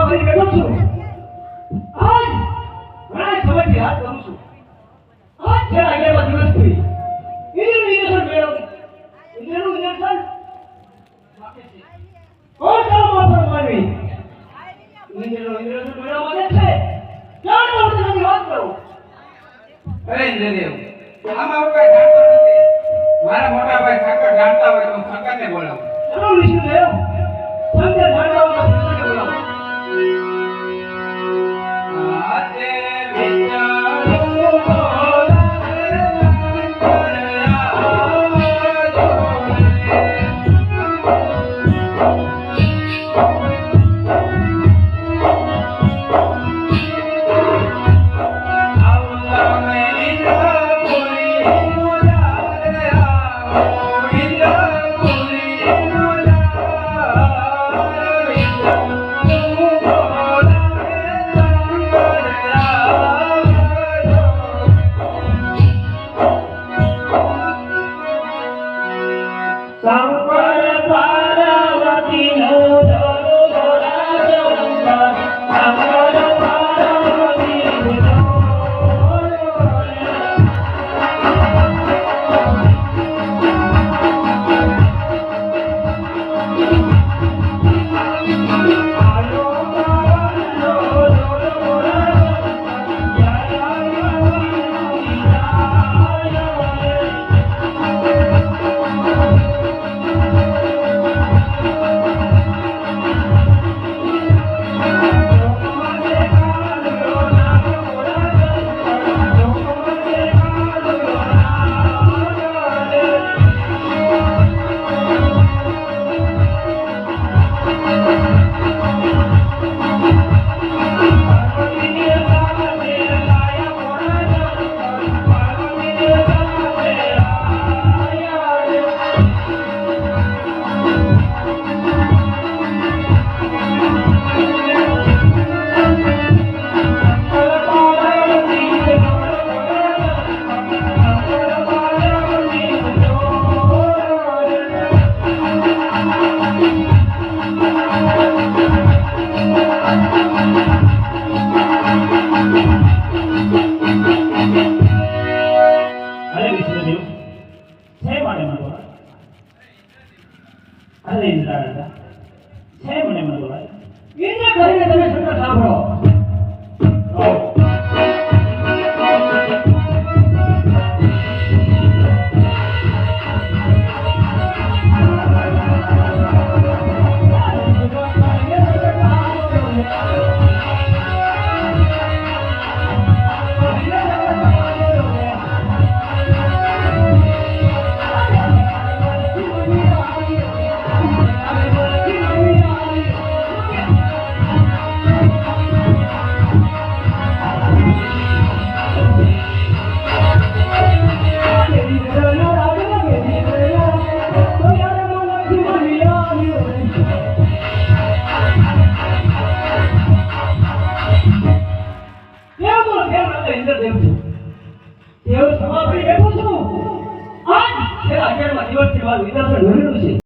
કરી બેઠો છું આજ ઘણા સમયથી યાદ કરું છું આજ છે 11 દિવસ થી ઇન્દ્રનું નિર્દેશન મેળવ્યું ઇન્દ્રનું નિર્દેશન બાકી છે કોણ ચાલો માફર માનવી ઇન્દ્રનું નિર્દેશન મેળવવા માંગે છે ચાલ તો હું વાત કરું અરે ઇન્દ્રદેવ આમાં હું કઈ જાણતો નથી મારા મોટા ભાઈ શંકર જાણતા હોય તો શંકરને બોલાવો ચલો વિષ્ણુદેવ શંકર જાણતા હોય તો શંકરને બોલાવો આતે વિચારો દેવ સમાપ્તિ બેઠો છું આજ છે 11 દિવસથી મારું વિદર્શન ભરેલું છે